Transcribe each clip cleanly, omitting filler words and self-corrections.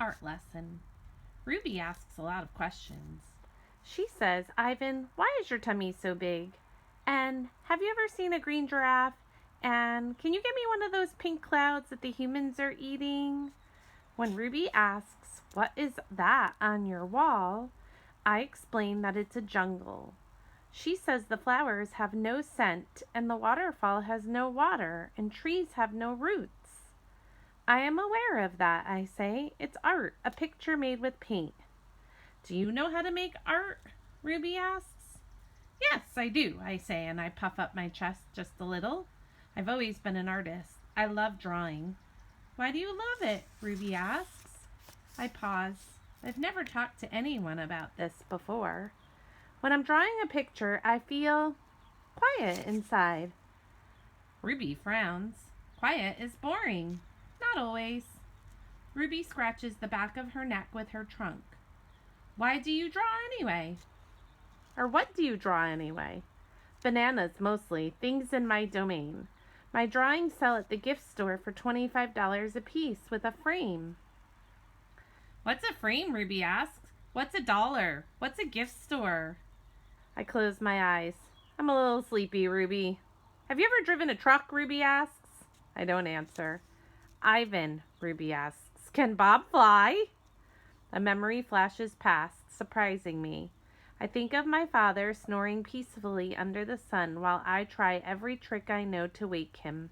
art lesson. Ruby asks a lot of questions. She says, Ivan, why is your tummy so big? And have you ever seen a green giraffe? And can you get me one of those pink clouds that the humans are eating? When Ruby asks, what is that on your wall? I explain that it's a jungle. She says the flowers have no scent, and the waterfall has no water, and trees have no roots. I am aware of that, I say. It's art, a picture made with paint. Do you know how to make art? Ruby asks. Yes, I do, I say, and I puff up my chest just a little. I've always been an artist. I love drawing. Why do you love it? Ruby asks. I pause. I've never talked to anyone about this before. When I'm drawing a picture, I feel quiet inside. Ruby frowns. Quiet is boring. Not always. Ruby scratches the back of her neck with her trunk. Why do you draw anyway? Or what do you draw anyway? Bananas mostly, things in my domain. My drawings sell at the gift store for $25 a piece with a frame. What's a frame? Ruby asks. What's $1? What's a gift store? I close my eyes. I'm a little sleepy, Ruby. Have you ever driven a truck? Ruby asks. I don't answer. Ivan, Ruby asks, can Bob fly? A memory flashes past, surprising me. I think of my father snoring peacefully under the sun while I try every trick I know to wake him.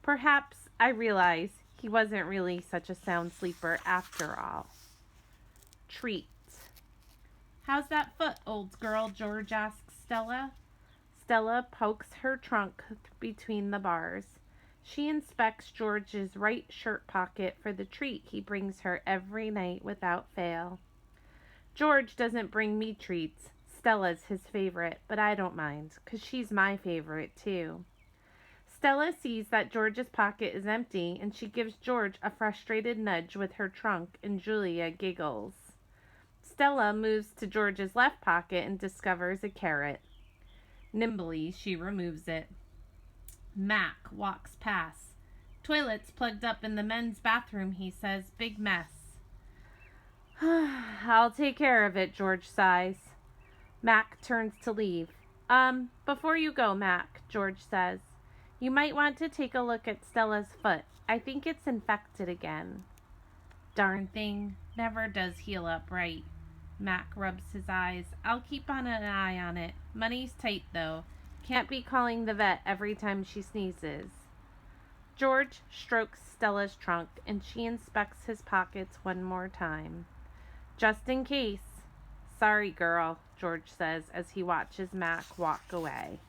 Perhaps I realize he wasn't really such a sound sleeper after all. Treat. How's that foot, old girl? George asks Stella. Stella pokes her trunk between the bars. She inspects George's right shirt pocket for the treat he brings her every night without fail. George doesn't bring me treats. Stella's his favorite, but I don't mind, 'cause she's my favorite too. Stella sees that George's pocket is empty, and she gives George a frustrated nudge with her trunk, and Julia giggles. Stella moves to George's left pocket and discovers a carrot. Nimbly, she removes it. Mac walks past. Toilet's plugged up in the men's bathroom, he says. Big mess. I'll take care of it, George sighs. Mac turns to leave. Before you go, Mac, George says, you might want to take a look at Stella's foot. I think it's infected again. Darn thing, never does heal up right. Mac rubs his eyes. I'll keep an eye on it. Money's tight, though. Can't be calling the vet every time she sneezes. George strokes Stella's trunk, and she inspects his pockets one more time. Just in case. Sorry, girl, George says as he watches Mac walk away.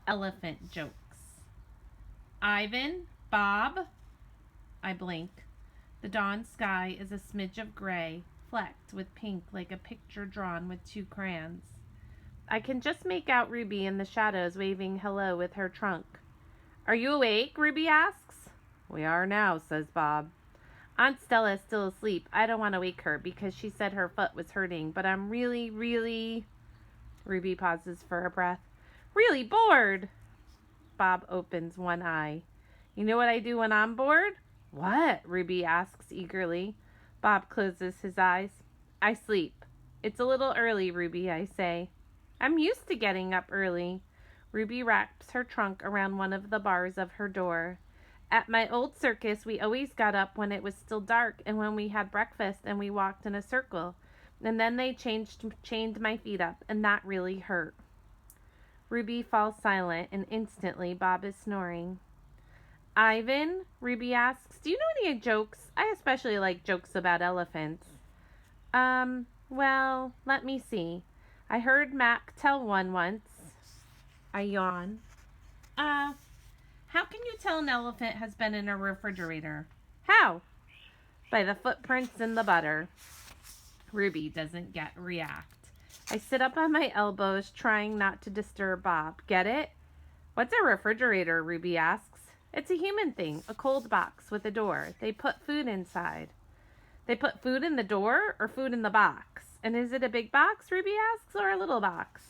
Elephant jokes. Ivan? Bob? I blink. The dawn sky is a smidge of gray, flecked with pink like a picture drawn with 2 crayons. I can just make out Ruby in the shadows waving hello with her trunk. Are you awake? Ruby asks. We are now, says Bob. Aunt Stella is still asleep. I don't want to wake her because she said her foot was hurting, but I'm really, Ruby pauses for a breath. Really bored. Bob opens one eye. You know what I do when I'm bored? What? Ruby asks eagerly. Bob closes his eyes. I sleep. It's a little early, Ruby, I say. I'm used to getting up early. Ruby wraps her trunk around one of the bars of her door. At my old circus, we always got up when it was still dark and when we had breakfast and we walked in a circle. And then they chained my feet up, and that really hurt. Ruby falls silent, and instantly Bob is snoring. Ivan, Ruby asks, do you know any jokes? I especially like jokes about elephants. Well, let me see. I heard Mac tell one once. I yawn. How can you tell an elephant has been in a refrigerator? How? By the footprints in the butter. Ruby doesn't react. I sit up on my elbows, trying not to disturb Bob. Get it? What's a refrigerator? Ruby asks. It's a human thing, a cold box with a door. They put food inside. They put food in the door or food in the box? And is it a big box, Ruby asks, or a little box?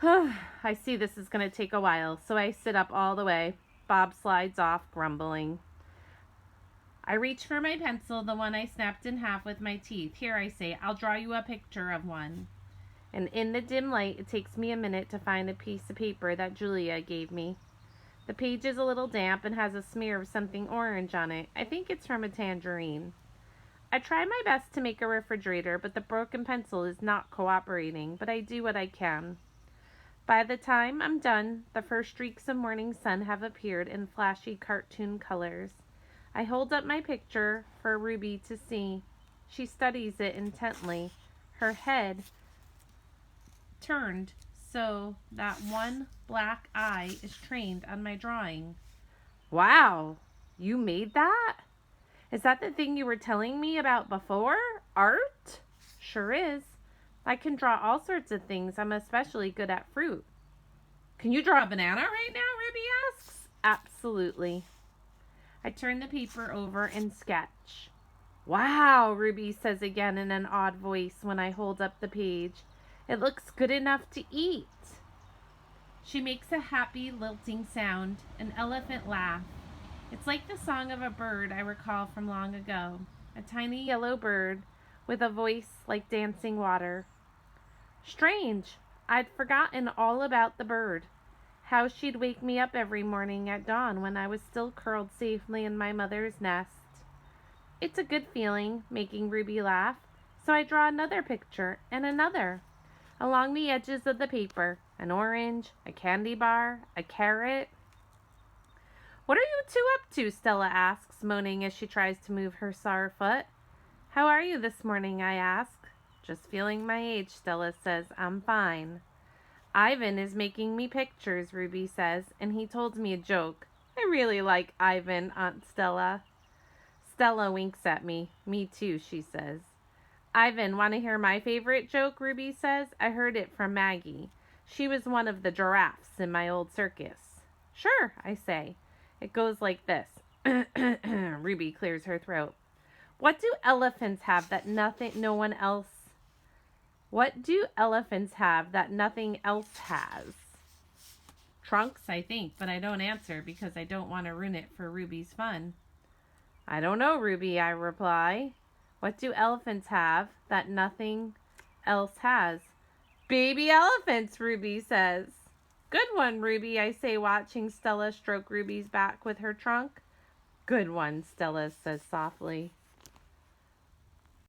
I see this is going to take a while, so I sit up all the way. Bob slides off, grumbling. I reach for my pencil, the one I snapped in half with my teeth. Here, I say, I'll draw you a picture of one. And in the dim light, it takes me a minute to find a piece of paper that Julia gave me. The page is a little damp and has a smear of something orange on it. I think it's from a tangerine. I try my best to make a refrigerator, but the broken pencil is not cooperating, but I do what I can. By the time I'm done, the first streaks of morning sun have appeared in flashy cartoon colors. I hold up my picture for Ruby to see. She studies it intently, her head turned so that one black eye is trained on my drawing. Wow, you made that? Is that the thing you were telling me about before? Art? Sure is. I can draw all sorts of things. I'm especially good at fruit. Can you draw a banana right now, Ruby asks. Absolutely. I turn the paper over and sketch. Wow, Ruby says again in an odd voice when I hold up the page. It looks good enough to eat. She makes a happy lilting sound, an elephant laugh. It's like the song of a bird I recall from long ago. A tiny yellow bird with a voice like dancing water. Strange, I'd forgotten all about the bird. How she'd wake me up every morning at dawn when I was still curled safely in my mother's nest. It's a good feeling, making Ruby laugh, so I draw another picture and another. Along the edges of the paper, an orange, a candy bar, a carrot. What are you two up to? Stella asks, moaning as she tries to move her sore foot. How are you this morning? I ask. Just feeling my age, Stella says. I'm fine. Ivan is making me pictures, Ruby says, and he told me a joke. I really like Ivan, Aunt Stella. Stella winks at me. Me too, she says. Ivan, want to hear my favorite joke? Ruby says. I heard it from Maggie. She was one of the giraffes in my old circus. Sure, I say. It goes like this. Ruby clears her throat. What do elephants have that nothing else has? Trunks, I think, but I don't answer because I don't want to ruin it for Ruby's fun. I don't know, Ruby, I reply. What do elephants have that nothing else has? Baby elephants, Ruby says. Good one, Ruby, I say, watching Stella stroke Ruby's back with her trunk. Good one, Stella says softly.